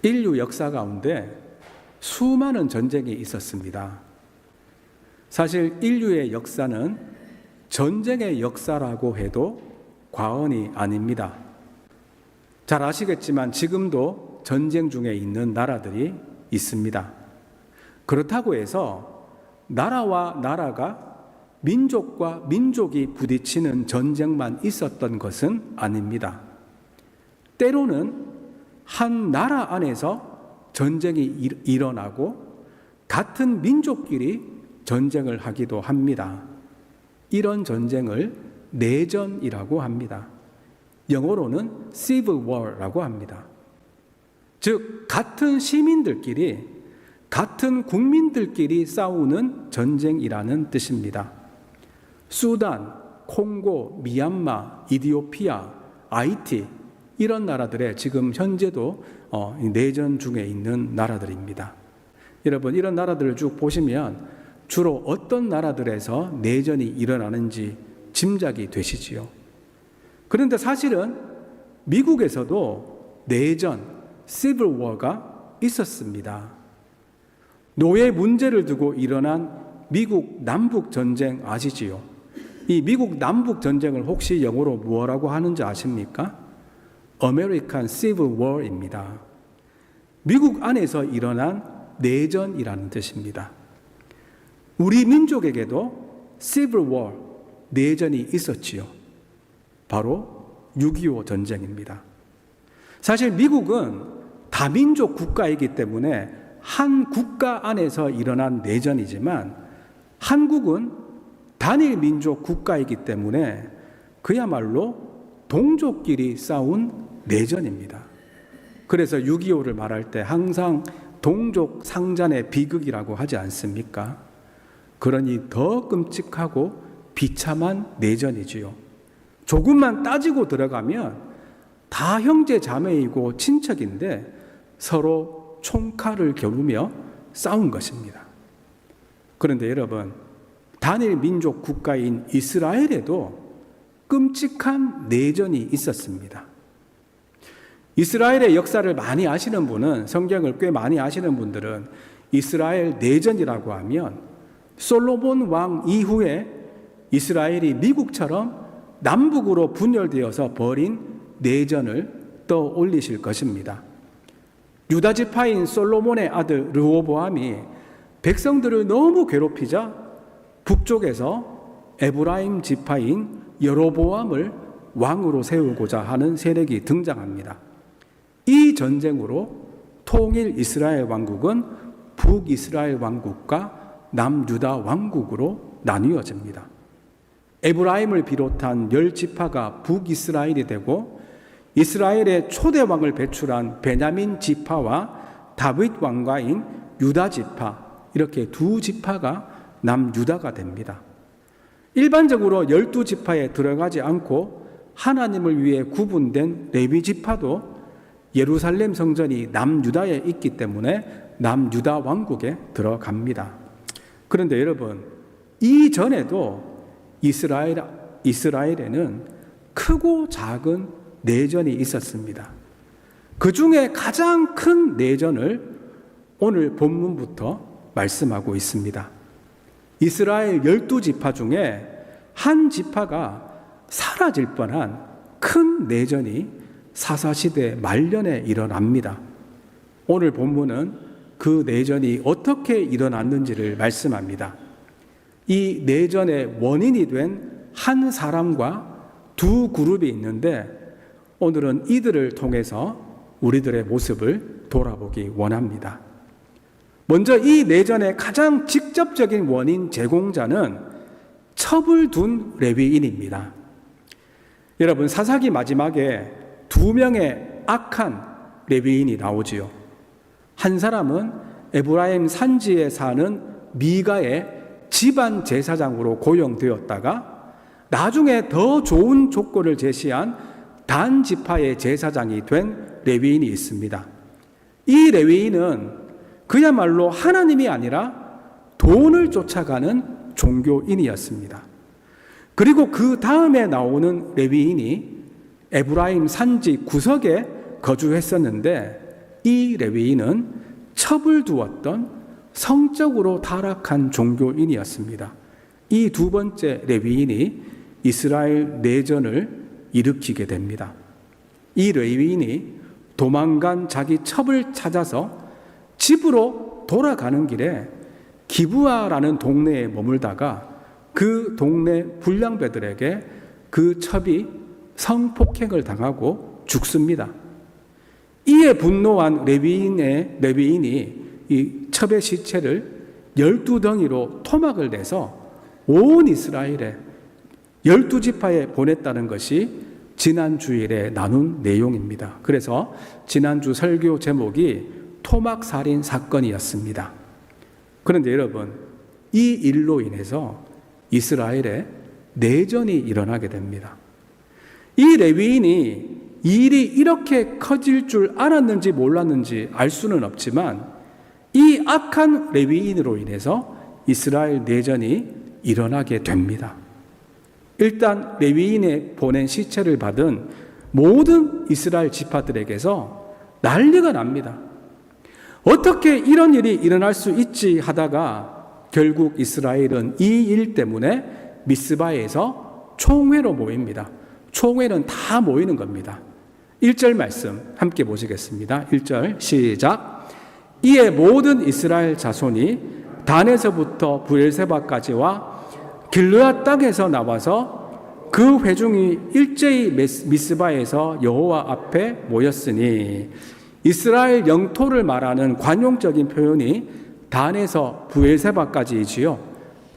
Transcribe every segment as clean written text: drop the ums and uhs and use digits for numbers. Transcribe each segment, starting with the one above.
인류 역사 가운데 수많은 전쟁이 있었습니다. 사실 인류의 역사는 전쟁의 역사라고 해도 과언이 아닙니다. 잘 아시겠지만 지금도 전쟁 중에 있는 나라들이 있습니다. 그렇다고 해서 나라와 나라가 민족과 민족이 부딪히는 전쟁만 있었던 것은 아닙니다. 때로는 한 나라 안에서 전쟁이 일어나고 같은 민족끼리 전쟁을 하기도 합니다. 이런 전쟁을 내전이라고 합니다. 영어로는 civil war라고 합니다. 즉 같은 시민들끼리, 같은 국민들끼리 싸우는 전쟁이라는 뜻입니다. 수단, 콩고, 미얀마, 이디오피아, 하이티 이런 나라들의 지금 현재도 내전 중에 있는 나라들입니다. 여러분, 이런 나라들을 쭉 보시면 주로 어떤 나라들에서 내전이 일어나는지 짐작이 되시지요. 그런데 사실은 미국에서도 내전, civil war가 있었습니다. 노예 문제를 두고 일어난 미국 남북 전쟁 아시지요? 이 미국 남북 전쟁을 혹시 영어로 뭐라고 하는지 아십니까? American Civil War입니다. 미국 안에서 일어난 내전이라는 뜻입니다. 우리 민족에게도 Civil War, 내전이 있었지요. 바로 6.25 전쟁입니다. 사실 미국은 다민족 국가이기 때문에 한 국가 안에서 일어난 내전이지만 한국은 단일 민족 국가이기 때문에 그야말로 동족끼리 싸운 내전입니다. 그래서 6.25를 말할 때 항상 동족 상잔의 비극이라고 하지 않습니까? 그러니 더 끔찍하고 비참한 내전이지요. 조금만 따지고 들어가면 다 형제 자매이고 친척인데 서로 총칼을 겨루며 싸운 것입니다. 그런데 여러분, 단일 민족 국가인 이스라엘에도 끔찍한 내전이 있었습니다. 이스라엘의 역사를 많이 아시는 분은, 성경을 꽤 많이 아시는 분들은 이스라엘 내전이라고 하면 솔로몬 왕 이후에 이스라엘이 미국처럼 남북으로 분열되어서 벌인 내전을 떠올리실 것입니다. 유다 지파인 솔로몬의 아들 르호보암이 백성들을 너무 괴롭히자 북쪽에서 에브라임 지파인 여로보암을 왕으로 세우고자 하는 세력이 등장합니다. 이 전쟁으로 통일 이스라엘 왕국은 북이스라엘 왕국과 남유다 왕국으로 나뉘어집니다. 에브라임을 비롯한 10지파가 북이스라엘이 되고 이스라엘의 초대 왕을 배출한 베냐민 지파와 다윗 왕가인 유다 지파, 이렇게 두 지파가 남유다가 됩니다. 일반적으로 12지파에 들어가지 않고 하나님을 위해 구분된 레위 지파도 예루살렘 성전이 남유다에 있기 때문에 남유다 왕국에 들어갑니다. 그런데 여러분, 이전에도 이스라엘에는 크고 작은 내전이 있었습니다. 그 중에 가장 큰 내전을 오늘 본문부터 말씀하고 있습니다. 이스라엘 12지파 중에 한 지파가 사라질 뻔한 큰 내전이 사사시대 말년에 일어납니다. 오늘 본문은 그 내전이 어떻게 일어났는지를 말씀합니다. 이 내전의 원인이 된 한 사람과 두 그룹이 있는데 오늘은 이들을 통해서 우리들의 모습을 돌아보기 원합니다. 먼저 이 내전의 가장 직접적인 원인 제공자는 첩을 둔 레위인입니다. 여러분, 사사기 마지막에 두 명의 악한 레위인이 나오지요. 한 사람은 에브라임 산지에 사는 미가의 집안 제사장으로 고용되었다가 나중에 더 좋은 조건을 제시한 단 지파의 제사장이 된 레위인이 있습니다. 이 레위인은 그야말로 하나님이 아니라 돈을 쫓아가는 종교인이었습니다. 그리고 그 다음에 나오는 레위인이 에브라임 산지 구석에 거주했었는데 이 레위인은 첩을 두었던 성적으로 타락한 종교인이었습니다. 이 두 번째 레위인이 이스라엘 내전을 일으키게 됩니다. 이 레위인이 도망간 자기 첩을 찾아서 집으로 돌아가는 길에 기브아라는 동네에 머물다가 그 동네 불량배들에게 그 첩이 성폭행을 당하고 죽습니다. 이에 분노한 레위인이 이 첩의 시체를 12덩이로 토막을 내서 온 이스라엘에 12지파에 보냈다는 것이 지난 주일에 나눈 내용입니다. 그래서 지난주 설교 제목이 토막살인 사건이었습니다. 그런데 여러분, 이 일로 인해서 이스라엘에 내전이 일어나게 됩니다. 이 레위인이 일이 이렇게 커질 줄 알았는지 몰랐는지 알 수는 없지만 이 악한 레위인으로 인해서 이스라엘 내전이 일어나게 됩니다. 일단 레위인에 보낸 시체를 받은 모든 이스라엘 지파들에게서 난리가 납니다. 어떻게 이런 일이 일어날 수 있지 하다가 결국 이스라엘은 이 일 때문에 미스바에서 총회로 모입니다. 총회는 다 모이는 겁니다. 1절 말씀 함께 보시겠습니다. 1절 시작. 이에 모든 이스라엘 자손이 단에서부터 브엘세바까지와 길르앗 땅에서 나와서 그 회중이 일제히 미스바에서 여호와 앞에 모였으니, 이스라엘 영토를 말하는 관용적인 표현이 단에서 브엘세바까지이지요.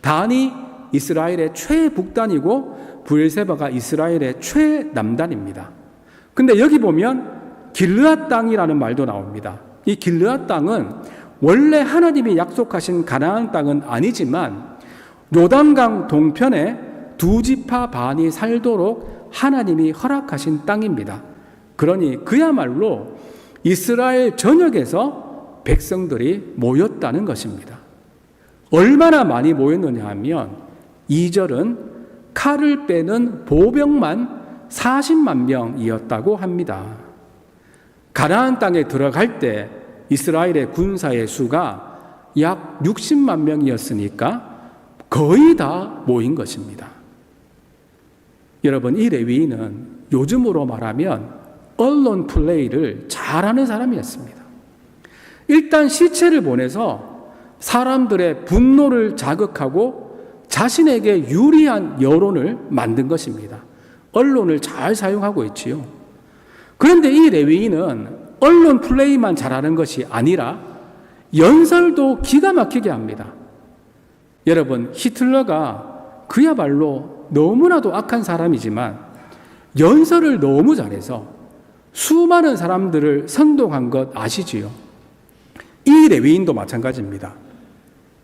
단이 이스라엘의 최북단이고 브엘세바가 이스라엘의 최남단입니다. 근데 여기 보면 길르앗 땅이라는 말도 나옵니다. 이 길르앗 땅은 원래 하나님이 약속하신 가나안 땅은 아니지만 요단강 동편에 두 지파 반이 살도록 하나님이 허락하신 땅입니다. 그러니 그야말로 이스라엘 전역에서 백성들이 모였다는 것입니다. 얼마나 많이 모였느냐 하면 2절은 칼을 빼는 보병만 40만 명이었다고 합니다. 가나안 땅에 들어갈 때 이스라엘의 군사의 수가 약 60만 명이었으니까 거의 다 모인 것입니다. 여러분, 이 레위인은 요즘으로 말하면 언론 플레이를 잘하는 사람이었습니다. 일단 시체를 보내서 사람들의 분노를 자극하고 자신에게 유리한 여론을 만든 것입니다. 언론을 잘 사용하고 있지요. 그런데 이 레위인은 언론 플레이만 잘하는 것이 아니라 연설도 기가 막히게 합니다. 여러분, 히틀러가 그야말로 너무나도 악한 사람이지만 연설을 너무 잘해서 수많은 사람들을 선동한 것 아시지요? 이 레위인도 마찬가지입니다.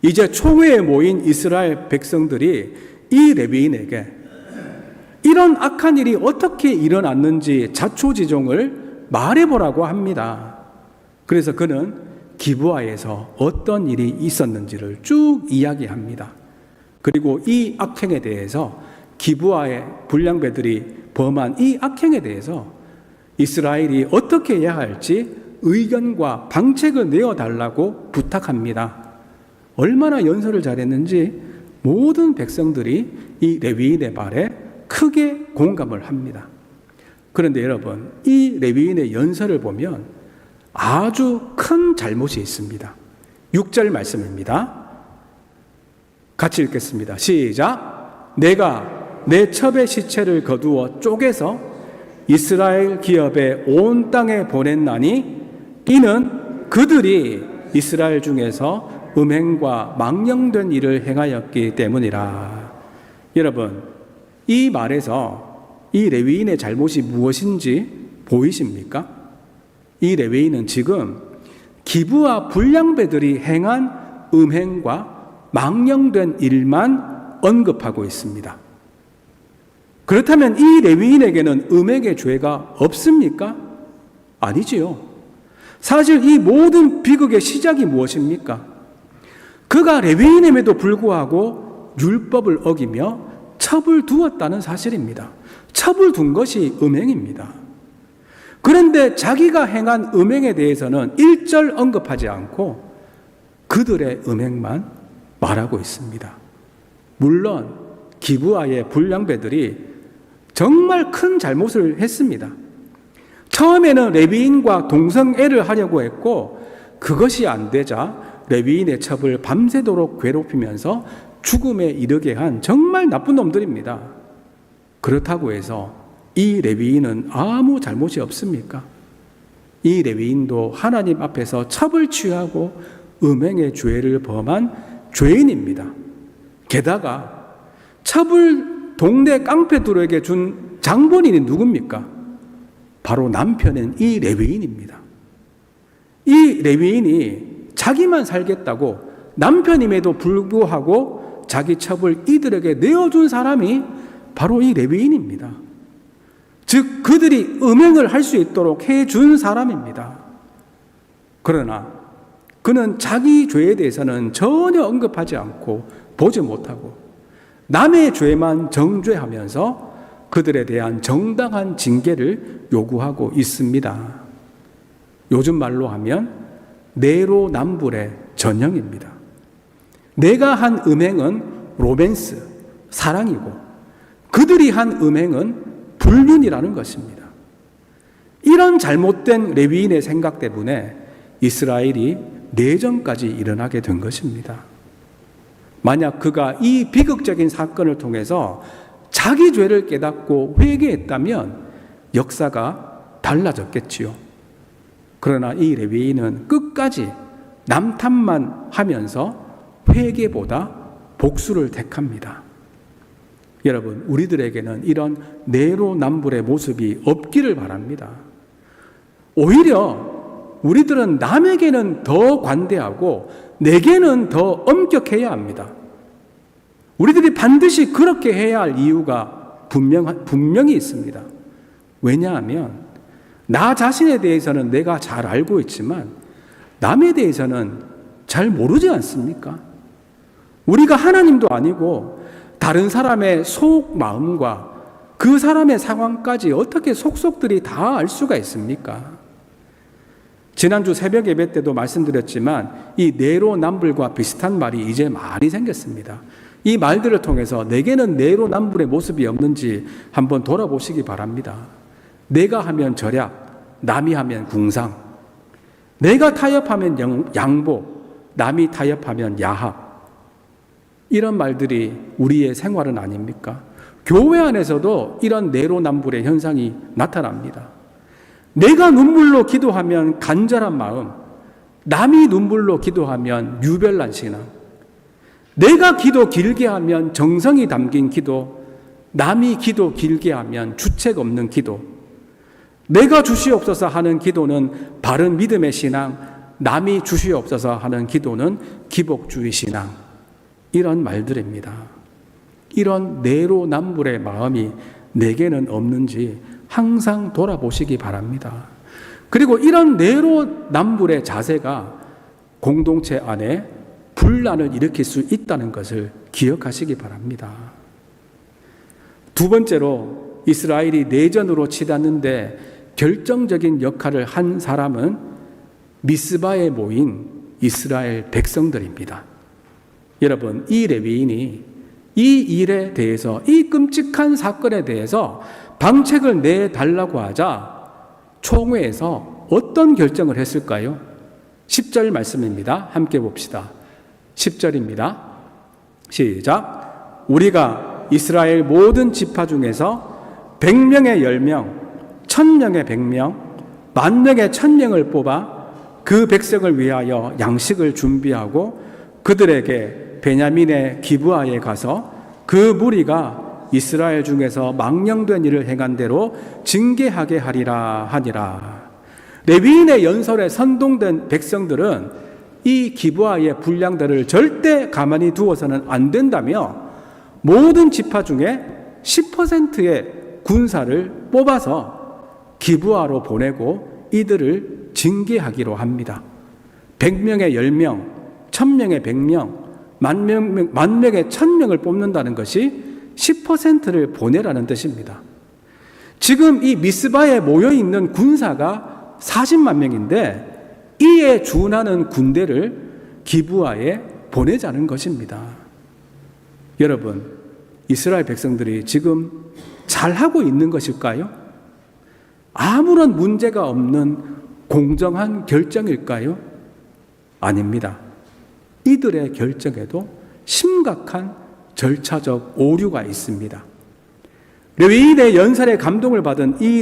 이제 총회에 모인 이스라엘 백성들이 이 레위인에게 이런 악한 일이 어떻게 일어났는지 자초지종을 말해보라고 합니다. 그래서 그는 기브아에서 어떤 일이 있었는지를 쭉 이야기합니다. 그리고 이 악행에 대해서 기브아의 불량배들이 범한 이 악행에 대해서 이스라엘이 어떻게 해야 할지 의견과 방책을 내어달라고 부탁합니다. 얼마나 연설을 잘했는지 모든 백성들이 이 레위인의 말에 크게 공감을 합니다. 그런데 여러분, 이 레위인의 연설을 보면 아주 큰 잘못이 있습니다. 6절 말씀입니다. 같이 읽겠습니다. 시작. 내가 내 첩의 시체를 거두어 쪼개서 이스라엘 기업의 온 땅에 보냈나니 이는 그들이 이스라엘 중에서 음행과 망령된 일을 행하였기 때문이라. 여러분, 이 말에서 이 레위인의 잘못이 무엇인지 보이십니까? 이 레위인은 지금 기브아 불량배들이 행한 음행과 망령된 일만 언급하고 있습니다. 그렇다면 이 레위인에게는 음행의 죄가 없습니까? 아니지요. 사실 이 모든 비극의 시작이 무엇입니까? 그가 레위인임에도 불구하고 율법을 어기며 첩을 두었다는 사실입니다. 첩을 둔 것이 음행입니다. 그런데 자기가 행한 음행에 대해서는 일절 언급하지 않고 그들의 음행만 말하고 있습니다. 물론 기브아의 불량배들이 정말 큰 잘못을 했습니다. 처음에는 레위인과 동성애를 하려고 했고 그것이 안 되자 레위인의 첩을 밤새도록 괴롭히면서 죽음에 이르게 한 정말 나쁜 놈들입니다. 그렇다고 해서 이 레위인은 아무 잘못이 없습니까? 이 레위인도 하나님 앞에서 첩을 취하고 음행의 죄를 범한 죄인입니다. 게다가 첩을 동네 깡패들에게 준 장본인이 누굽니까? 바로 남편인 이 레위인입니다. 이 레위인이 자기만 살겠다고 남편임에도 불구하고 자기 첩을 이들에게 내어준 사람이 바로 이 레위인입니다. 즉 그들이 음행을 할 수 있도록 해준 사람입니다. 그러나 그는 자기 죄에 대해서는 전혀 언급하지 않고 보지 못하고 남의 죄만 정죄하면서 그들에 대한 정당한 징계를 요구하고 있습니다. 요즘 말로 하면 내로남불의 전형입니다. 내가 한 음행은 로맨스, 사랑이고 그들이 한 음행은 불륜이라는 것입니다. 이런 잘못된 레위인의 생각 때문에 이스라엘이 내전까지 일어나게 된 것입니다. 만약 그가 이 비극적인 사건을 통해서 자기 죄를 깨닫고 회개했다면 역사가 달라졌겠지요. 그러나 이 레위인은 끝까지 남 탓만 하면서 회개보다 복수를 택합니다. 여러분, 우리들에게는 이런 내로남불의 모습이 없기를 바랍니다. 오히려 우리들은 남에게는 더 관대하고 내게는 더 엄격해야 합니다. 우리들이 반드시 그렇게 해야 할 이유가 분명히 있습니다. 왜냐하면 나 자신에 대해서는 내가 잘 알고 있지만 남에 대해서는 잘 모르지 않습니까? 우리가 하나님도 아니고 다른 사람의 속 마음과 그 사람의 상황까지 어떻게 속속들이 다 알 수가 있습니까? 지난주 새벽 예배 때도 말씀드렸지만 이 내로남불과 비슷한 말이 이제 많이 생겼습니다. 이 말들을 통해서 내게는 내로남불의 모습이 없는지 한번 돌아보시기 바랍니다. 내가 하면 절약, 남이 하면 궁상, 내가 타협하면 양보, 남이 타협하면 야합. 이런 말들이 우리의 생활은 아닙니까? 교회 안에서도 이런 내로남불의 현상이 나타납니다. 내가 눈물로 기도하면 간절한 마음, 남이 눈물로 기도하면 유별난 신앙, 내가 기도 길게 하면 정성이 담긴 기도, 남이 기도 길게 하면 주책 없는 기도, 내가 주시옵소서 하는 기도는 바른 믿음의 신앙, 남이 주시옵소서 하는 기도는 기복주의 신앙. 이런 말들입니다. 이런 내로남불의 마음이 내게는 없는지 항상 돌아보시기 바랍니다. 그리고 이런 내로남불의 자세가 공동체 안에 분란을 일으킬 수 있다는 것을 기억하시기 바랍니다. 두 번째로 이스라엘이 내전으로 치닫는데 결정적인 역할을 한 사람은 미스바에 모인 이스라엘 백성들입니다. 여러분, 이 레위인이 이 일에 대해서, 이 끔찍한 사건에 대해서 방책을 내달라고 하자 총회에서 어떤 결정을 했을까요? 10절 말씀입니다. 함께 봅시다. 10절입니다. 시작. 우리가 이스라엘 모든 지파 중에서 100명의 10명, 1000명의 100명, 10,000명의 1000명을 뽑아 그 백성을 위하여 양식을 준비하고 그들에게 베냐민의 기브아에 가서 그 무리가 이스라엘 중에서 망령된 일을 행한 대로 징계하게 하리라 하니라. 레위인의 연설에 선동된 백성들은 이 기브아의 분량들을 절대 가만히 두어서는 안 된다며 모든 지파 중에 10%의 군사를 뽑아서 기브아로 보내고 이들을 징계하기로 합니다. 100명의 10명, 1000명의 100명, 10,000명의 1000명을 뽑는다는 것이 10%를 보내라는 뜻입니다. 지금 이 미스바에 모여있는 군사가 40만 명인데 이에 준하는 군대를 기브아에 보내자는 것입니다. 여러분, 이스라엘 백성들이 지금 잘하고 있는 것일까요? 아무런 문제가 없는 공정한 결정일까요? 아닙니다. 이들의 결정에도 심각한 절차적 오류가 있습니다. 레위인의 연설에 감동을 받은 이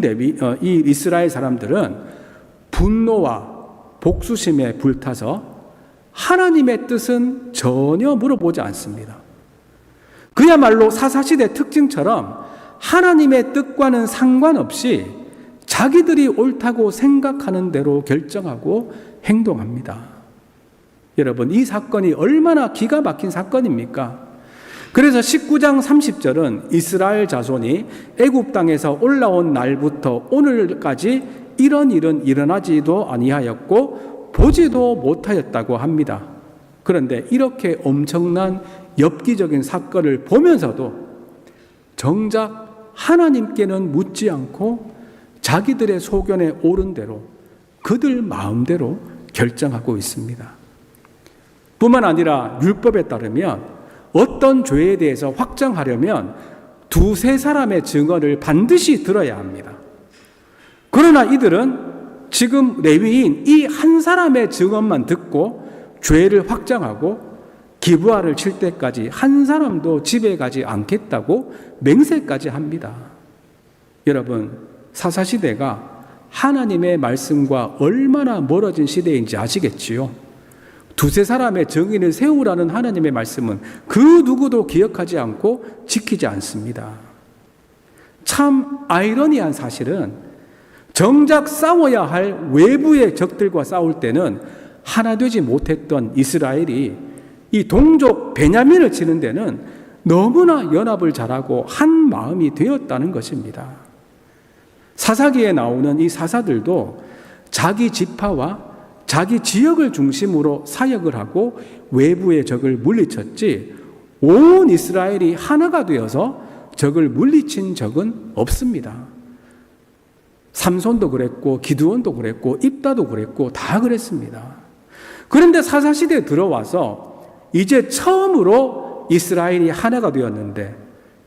이스라엘 사람들은 분노와 복수심에 불타서 하나님의 뜻은 전혀 물어보지 않습니다. 그야말로 사사시대 특징처럼 하나님의 뜻과는 상관없이 자기들이 옳다고 생각하는 대로 결정하고 행동합니다. 여러분, 이 사건이 얼마나 기가 막힌 사건입니까? 그래서 19장 30절은 이스라엘 자손이 애굽 땅에서 올라온 날부터 오늘까지 이런 일은 일어나지도 아니하였고 보지도 못하였다고 합니다. 그런데 이렇게 엄청난 엽기적인 사건을 보면서도 정작 하나님께는 묻지 않고 자기들의 소견에 옳은 대로 그들 마음대로 결정하고 있습니다. 뿐만 아니라 율법에 따르면 어떤 죄에 대해서 확정하려면 두세 사람의 증언을 반드시 들어야 합니다. 그러나 이들은 지금 레위인 이 한 사람의 증언만 듣고 죄를 확정하고 기브아를 칠 때까지 한 사람도 집에 가지 않겠다고 맹세까지 합니다. 여러분, 사사시대가 하나님의 말씀과 얼마나 멀어진 시대인지 아시겠지요? 두세 사람의 정의를 세우라는 하나님의 말씀은 그 누구도 기억하지 않고 지키지 않습니다. 참 아이러니한 사실은 정작 싸워야 할 외부의 적들과 싸울 때는 하나 되지 못했던 이스라엘이 이 동족 베냐민을 치는 데는 너무나 연합을 잘하고 한 마음이 되었다는 것입니다. 사사기에 나오는 이 사사들도 자기 지파와 자기 지역을 중심으로 사역을 하고 외부의 적을 물리쳤지 온 이스라엘이 하나가 되어서 적을 물리친 적은 없습니다. 삼손도 그랬고 기드온도 그랬고 입다도 그랬고 다 그랬습니다. 그런데 사사시대에 들어와서 이제 처음으로 이스라엘이 하나가 되었는데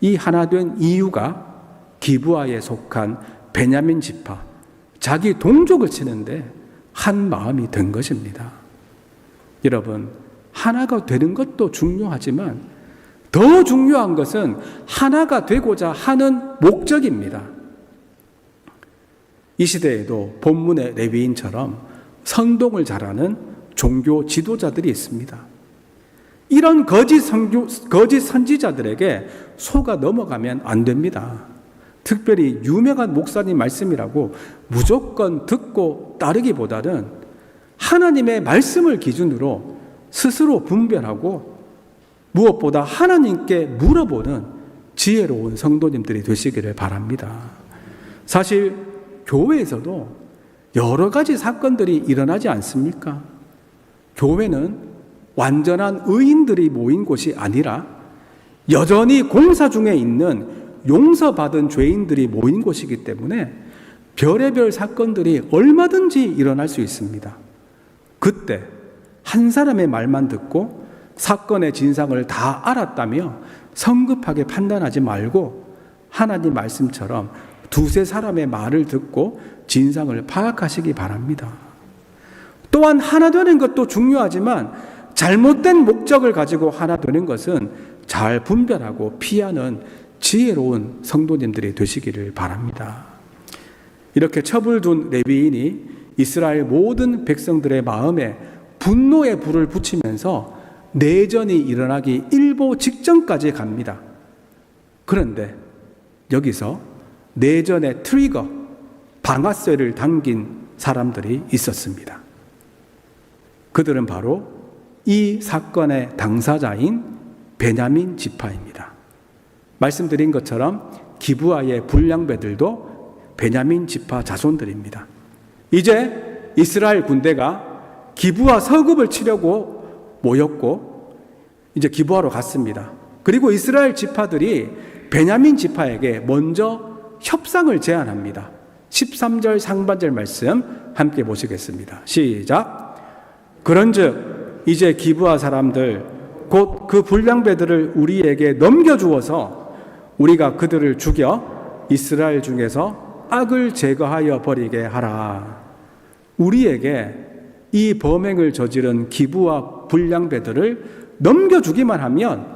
이 하나 된 이유가 기브아에 속한 베냐민 지파, 자기 동족을 치는데 한 마음이 된 것입니다. 여러분, 하나가 되는 것도 중요하지만 더 중요한 것은 하나가 되고자 하는 목적입니다. 이 시대에도 본문의 레위인처럼 선동을 잘하는 종교 지도자들이 있습니다. 이런 거짓 선지자들에게 속아 넘어가면 안 됩니다. 특별히 유명한 목사님 말씀이라고 무조건 듣고 따르기보다는 하나님의 말씀을 기준으로 스스로 분별하고 무엇보다 하나님께 물어보는 지혜로운 성도님들이 되시기를 바랍니다. 사실 교회에서도 여러 가지 사건들이 일어나지 않습니까? 교회는 완전한 의인들이 모인 곳이 아니라 여전히 공사 중에 있는 용서받은 죄인들이 모인 곳이기 때문에 별의별 사건들이 얼마든지 일어날 수 있습니다. 그때 한 사람의 말만 듣고 사건의 진상을 다 알았다며 성급하게 판단하지 말고 하나님 말씀처럼 두세 사람의 말을 듣고 진상을 파악하시기 바랍니다. 또한 하나 되는 것도 중요하지만 잘못된 목적을 가지고 하나 되는 것은 잘 분별하고 피하는 지혜로운 성도님들이 되시기를 바랍니다. 이렇게 첩을 둔 레위인이 이스라엘 모든 백성들의 마음에 분노의 불을 붙이면서 내전이 일어나기 일보 직전까지 갑니다. 그런데 여기서 내전의 트리거, 방아쇠를 당긴 사람들이 있었습니다. 그들은 바로 이 사건의 당사자인 베냐민 지파입니다. 말씀드린 것처럼 기브아의 불량배들도 베냐민 지파 자손들입니다. 이제 이스라엘 군대가 기브아 서급을 치려고 모였고 이제 기브아로 갔습니다. 그리고 이스라엘 지파들이 베냐민 지파에게 먼저 협상을 제안합니다. 13절 상반절 말씀 함께 보시겠습니다. 시작. 그런즉 이제 기브아 사람들 곧 그 불량배들을 우리에게 넘겨주어서 우리가 그들을 죽여 이스라엘 중에서 악을 제거하여 버리게 하라. 우리에게 이 범행을 저지른 기브아 불량배들을 넘겨주기만 하면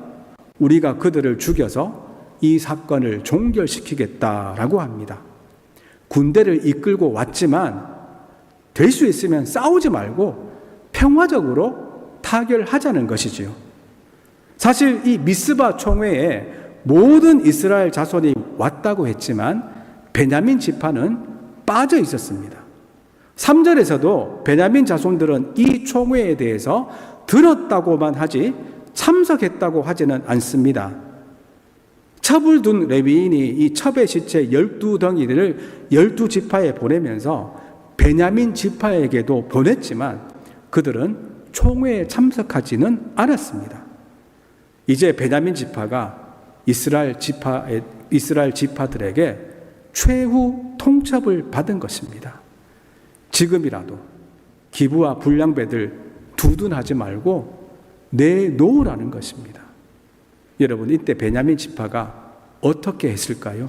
우리가 그들을 죽여서 이 사건을 종결시키겠다라고 합니다. 군대를 이끌고 왔지만 될 수 있으면 싸우지 말고 평화적으로 타결하자는 것이지요. 사실 이 미스바 총회에 모든 이스라엘 자손이 왔다고 했지만 베냐민 지파는 빠져 있었습니다. 3절에서도 베냐민 자손들은 이 총회에 대해서 들었다고만 하지 참석했다고 하지는 않습니다. 첩을 둔 레위인이 이 첩의 시체 12덩이를 12지파에 보내면서 베냐민 지파에게도 보냈지만 그들은 총회에 참석하지는 않았습니다. 이제 베냐민 지파가 이스라엘 지파들에게 최후 통첩을 받은 것입니다. 지금이라도 기브아 불량배들 두둔하지 말고 내놓으라는 것입니다. 여러분, 이때 베냐민 지파가 어떻게 했을까요?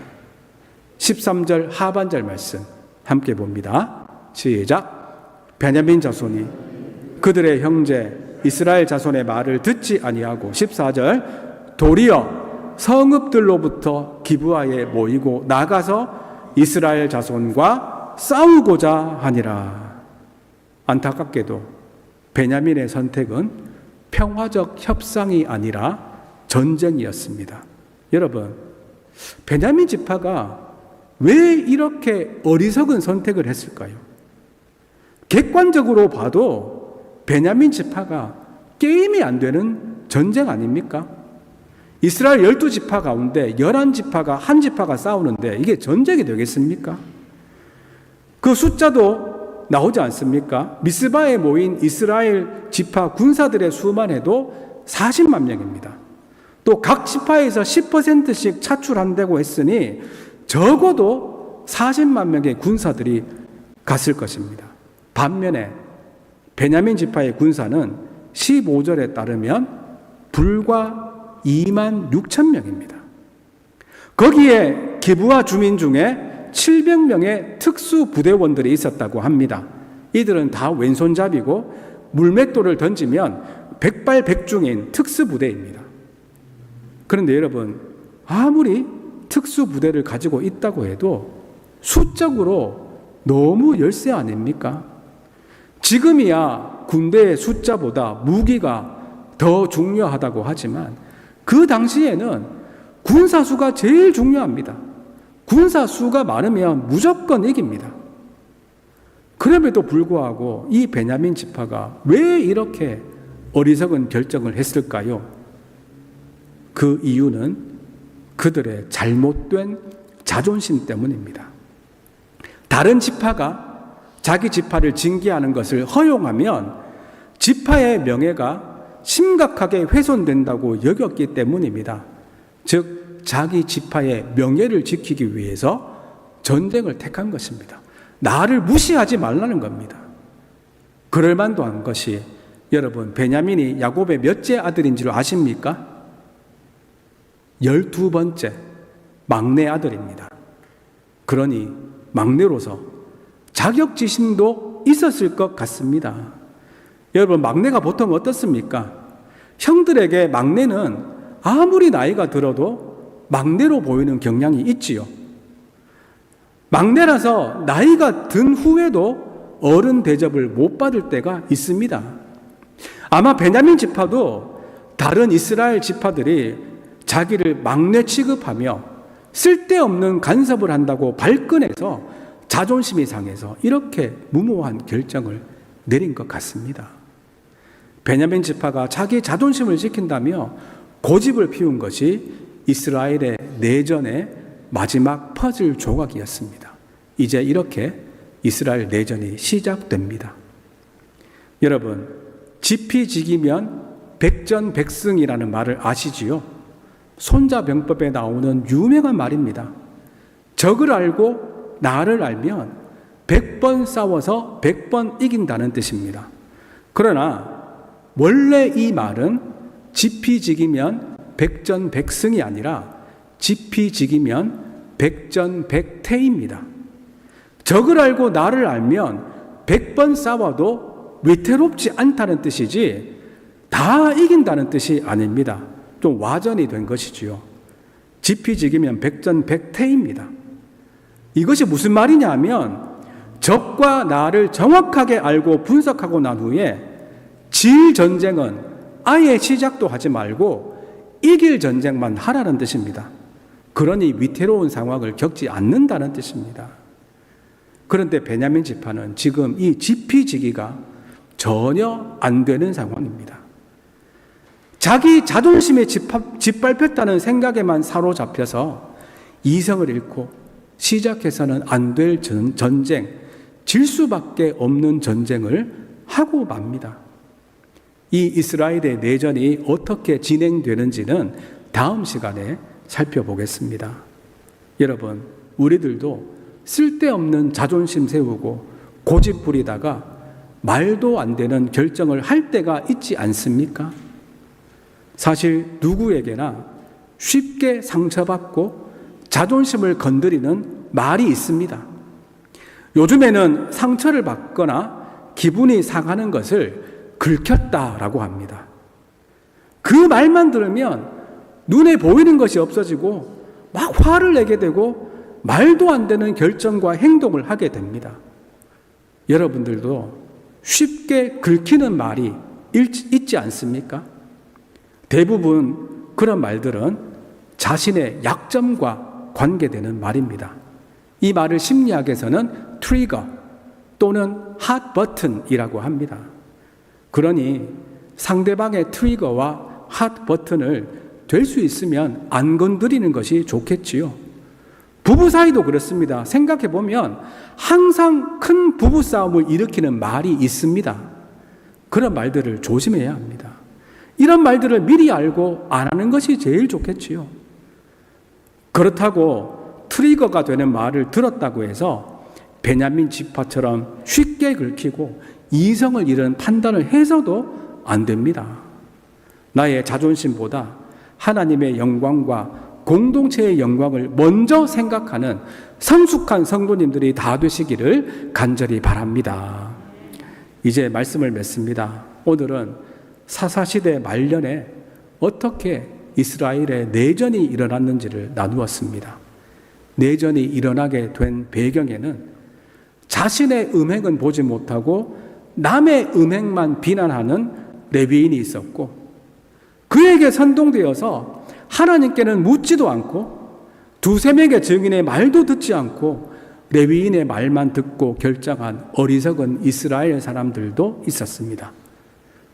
13절 하반절 말씀 함께 봅니다. 시작. 베냐민 자손이 그들의 형제 이스라엘 자손의 말을 듣지 아니하고 14절 도리어 성읍들로부터 기브아에 모이고 나가서 이스라엘 자손과 싸우고자 하니라. 안타깝게도 베냐민의 선택은 평화적 협상이 아니라 전쟁이었습니다. 여러분, 베냐민 지파가 왜 이렇게 어리석은 선택을 했을까요? 객관적으로 봐도 베냐민 지파가 게임이 안 되는 전쟁 아닙니까? 이스라엘 12지파 가운데 11지파가 한 지파가 싸우는데 이게 전쟁이 되겠습니까? 그 숫자도 나오지 않습니까? 미스바에 모인 이스라엘 지파 군사들의 수만 해도 40만 명입니다. 또 각 지파에서 10%씩 차출한다고 했으니 적어도 40만 명의 군사들이 갔을 것입니다. 반면에 베냐민 지파의 군사는 15절에 따르면 불과 2만 6천 명입니다. 거기에 기브아 주민 중에 700명의 특수부대원들이 있었다고 합니다. 이들은 다 왼손잡이고 물맷돌을 던지면 백발백중인 특수부대입니다. 그런데 여러분, 아무리 특수부대를 가지고 있다고 해도 수적으로 너무 열세 아닙니까? 지금이야 군대의 숫자보다 무기가 더 중요하다고 하지만 그 당시에는 군사수가 제일 중요합니다. 군사수가 많으면 무조건 이깁니다. 그럼에도 불구하고 이 베냐민 지파가 왜 이렇게 어리석은 결정을 했을까요? 그 이유는 그들의 잘못된 자존심 때문입니다. 다른 지파가 자기 지파를 징계하는 것을 허용하면 지파의 명예가 심각하게 훼손된다고 여겼기 때문입니다. 즉 자기 지파의 명예를 지키기 위해서 전쟁을 택한 것입니다. 나를 무시하지 말라는 겁니다. 그럴 만도 한 것이 여러분, 베냐민이 야곱의 몇째 아들인 줄 아십니까? 12번째 막내 아들입니다. 그러니 막내로서 자격지심도 있었을 것 같습니다. 여러분, 막내가 보통 어떻습니까? 형들에게 막내는 아무리 나이가 들어도 막내로 보이는 경향이 있지요. 막내라서 나이가 든 후에도 어른 대접을 못 받을 때가 있습니다. 아마 베냐민 지파도 다른 이스라엘 지파들이 자기를 막내 취급하며 쓸데없는 간섭을 한다고 발끈해서 자존심이 상해서 이렇게 무모한 결정을 내린 것 같습니다. 베냐민 지파가 자기 자존심을 지킨다며 고집을 피운 것이 이스라엘의 내전의 마지막 퍼즐 조각이었습니다. 이제 이렇게 이스라엘 내전이 시작됩니다. 여러분, 지피지기면 백전백승이라는 말을 아시지요? 손자병법에 나오는 유명한 말입니다. 적을 알고 나를 알면 100번 싸워서 100번 이긴다는 뜻입니다. 그러나 원래 이 말은 지피지기면 백전백승이 아니라 지피지기면 백전백패입니다. 적을 알고 나를 알면 100번 싸워도 위태롭지 않다는 뜻이지 다 이긴다는 뜻이 아닙니다. 좀 와전이 된 것이지요. 지피지기면 백전백패입니다. 이것이 무슨 말이냐 하면 적과 나를 정확하게 알고 분석하고 난 후에 질 전쟁은 아예 시작도 하지 말고 이길 전쟁만 하라는 뜻입니다. 그러니 위태로운 상황을 겪지 않는다는 뜻입니다. 그런데 베냐민 지파는 지금 이 지피지기가 전혀 안 되는 상황입니다. 자기 자존심에 짓밟혔다는 생각에만 사로잡혀서 이성을 잃고 시작해서는 안 될 전쟁, 질 수밖에 없는 전쟁을 하고 맙니다. 이 이스라엘의 내전이 어떻게 진행되는지는 다음 시간에 살펴보겠습니다. 여러분, 우리들도 쓸데없는 자존심 세우고 고집 부리다가 말도 안 되는 결정을 할 때가 있지 않습니까? 사실 누구에게나 쉽게 상처받고 자존심을 건드리는 말이 있습니다. 요즘에는 상처를 받거나 기분이 상하는 것을 긁혔다라고 합니다. 그 말만 들으면 눈에 보이는 것이 없어지고 막 화를 내게 되고 말도 안 되는 결정과 행동을 하게 됩니다. 여러분들도 쉽게 긁히는 말이 있지 않습니까? 대부분 그런 말들은 자신의 약점과 관계되는 말입니다. 이 말을 심리학에서는 트리거 또는 핫 버튼이라고 합니다. 그러니 상대방의 트리거와 핫 버튼을 될 수 있으면 안 건드리는 것이 좋겠지요. 부부 사이도 그렇습니다. 생각해보면 항상 큰 부부싸움을 일으키는 말이 있습니다. 그런 말들을 조심해야 합니다. 이런 말들을 미리 알고 안 하는 것이 제일 좋겠지요. 그렇다고 트리거가 되는 말을 들었다고 해서 베냐민 지파처럼 쉽게 긁히고 이성을 잃은 판단을 해서도 안 됩니다. 나의 자존심보다 하나님의 영광과 공동체의 영광을 먼저 생각하는 성숙한 성도님들이 다 되시기를 간절히 바랍니다. 이제 말씀을 맺습니다. 오늘은 사사시대 말년에 어떻게 이스라엘의 내전이 일어났는지를 나누었습니다. 내전이 일어나게 된 배경에는 자신의 음행은 보지 못하고 남의 음행만 비난하는 레위인이 있었고 그에게 선동되어서 하나님께는 묻지도 않고 두세 명의 증인의 말도 듣지 않고 레위인의 말만 듣고 결정한 어리석은 이스라엘 사람들도 있었습니다.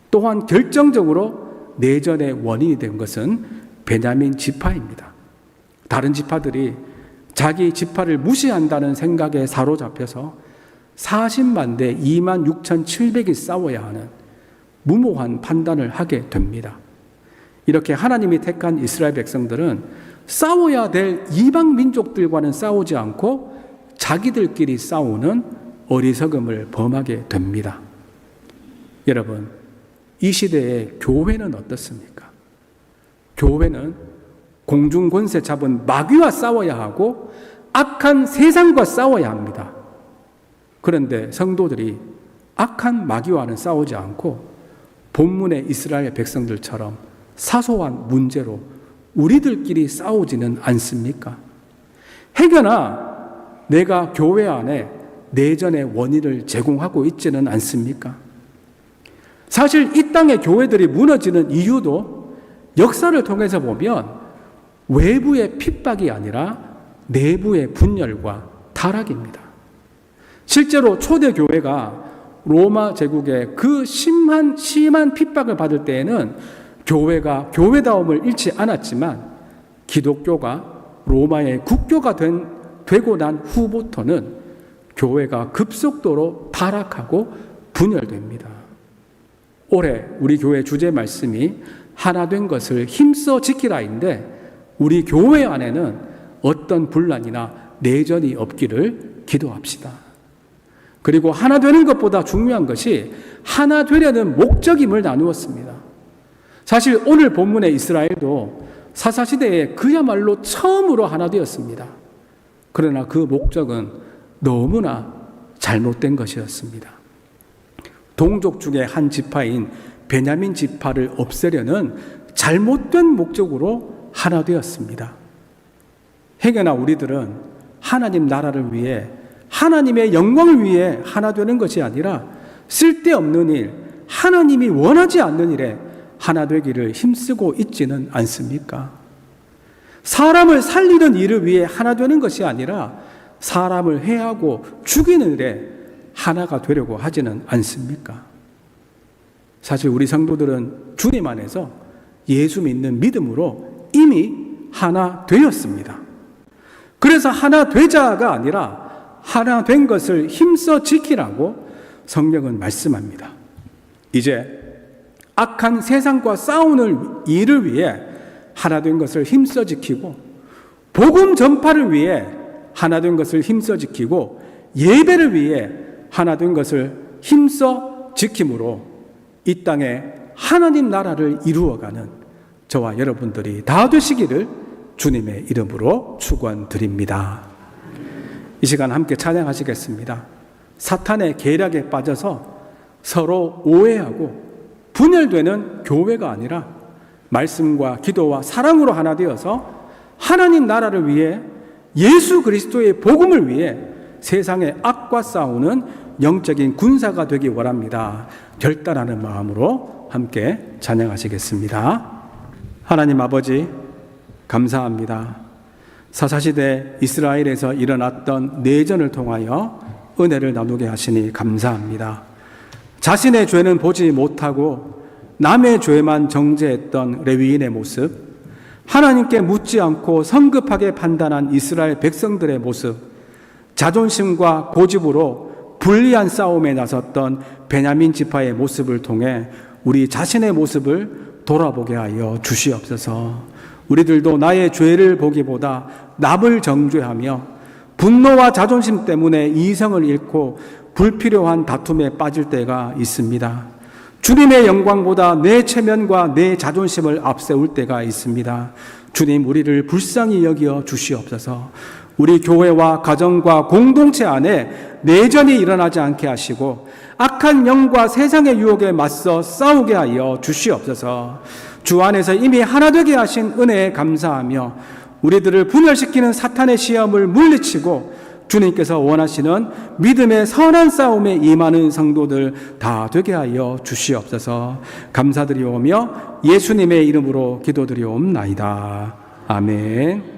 또한 결정적으로 내전의 원인이 된 것은 베냐민 지파입니다. 다른 지파들이 자기 지파를 무시한다는 생각에 사로잡혀서 40만 대 26,700이 싸워야 하는 무모한 판단을 하게 됩니다. 이렇게 하나님이 택한 이스라엘 백성들은 싸워야 될 이방 민족들과는 싸우지 않고 자기들끼리 싸우는 어리석음을 범하게 됩니다. 여러분, 이 시대의 교회는 어떻습니까? 교회는 공중권세 잡은 마귀와 싸워야 하고 악한 세상과 싸워야 합니다. 그런데 성도들이 악한 마귀와는 싸우지 않고 본문의 이스라엘 백성들처럼 사소한 문제로 우리들끼리 싸우지는 않습니까? 행여나 내가 교회 안에 내전의 원인을 제공하고 있지는 않습니까? 사실 이 땅의 교회들이 무너지는 이유도 역사를 통해서 보면 외부의 핍박이 아니라 내부의 분열과 타락입니다. 실제로 초대교회가 로마 제국의 그 심한 핍박을 받을 때에는 교회가 교회다움을 잃지 않았지만 기독교가 로마의 국교가 되고 난 후부터는 교회가 급속도로 타락하고 분열됩니다. 올해 우리 교회 주제 말씀이 하나 된 것을 힘써 지키라인데 우리 교회 안에는 어떤 분란이나 내전이 없기를 기도합시다. 그리고 하나 되는 것보다 중요한 것이 하나 되려는 목적임을 나누었습니다. 사실 오늘 본문의 이스라엘도 사사시대에 그야말로 처음으로 하나 되었습니다. 그러나 그 목적은 너무나 잘못된 것이었습니다. 동족 중에 한 지파인 베냐민 지파를 없애려는 잘못된 목적으로 하나 되었습니다. 행여나 우리들은 하나님 나라를 위해 하나님의 영광을 위해 하나 되는 것이 아니라 쓸데없는 일, 하나님이 원하지 않는 일에 하나 되기를 힘쓰고 있지는 않습니까? 사람을 살리는 일을 위해 하나 되는 것이 아니라 사람을 해하고 죽이는 일에 하나가 되려고 하지는 않습니까? 사실 우리 성도들은 주님 안에서 예수 믿는 믿음으로 이미 하나 되었습니다. 그래서 하나 되자가 아니라 하나 된 것을 힘써 지키라고 성경은 말씀합니다. 이제 악한 세상과 싸우는 일을 위해 하나 된 것을 힘써 지키고 복음 전파를 위해 하나 된 것을 힘써 지키고 예배를 위해 하나 된 것을 힘써 지킴으로 이 땅에 하나님 나라를 이루어가는 저와 여러분들이 다 되시기를 주님의 이름으로 축원드립니다. 이 시간 함께 찬양하시겠습니다. 사탄의 계략에 빠져서 서로 오해하고 분열되는 교회가 아니라 말씀과 기도와 사랑으로 하나 되어서 하나님 나라를 위해 예수 그리스도의 복음을 위해 세상의 악과 싸우는 영적인 군사가 되기 원합니다. 결단하는 마음으로 함께 찬양하시겠습니다. 하나님 아버지 감사합니다. 사사시대 이스라엘에서 일어났던 내전을 통하여 은혜를 나누게 하시니 감사합니다. 자신의 죄는 보지 못하고 남의 죄만 정죄했던 레위인의 모습, 하나님께 묻지 않고 성급하게 판단한 이스라엘 백성들의 모습, 자존심과 고집으로 불리한 싸움에 나섰던 베냐민 지파의 모습을 통해 우리 자신의 모습을 돌아보게 하여 주시옵소서. 우리들도 나의 죄를 보기보다 남을 정죄하며 분노와 자존심 때문에 이성을 잃고 불필요한 다툼에 빠질 때가 있습니다. 주님의 영광보다 내 체면과 내 자존심을 앞세울 때가 있습니다. 주님, 우리를 불쌍히 여겨 주시옵소서. 우리 교회와 가정과 공동체 안에 내전이 일어나지 않게 하시고 악한 영과 세상의 유혹에 맞서 싸우게 하여 주시옵소서. 주 안에서 이미 하나 되게 하신 은혜에 감사하며 우리들을 분열시키는 사탄의 시험을 물리치고 주님께서 원하시는 믿음의 선한 싸움에 임하는 성도들 다 되게 하여 주시옵소서. 감사드리오며 예수님의 이름으로 기도드리옵나이다. 아멘.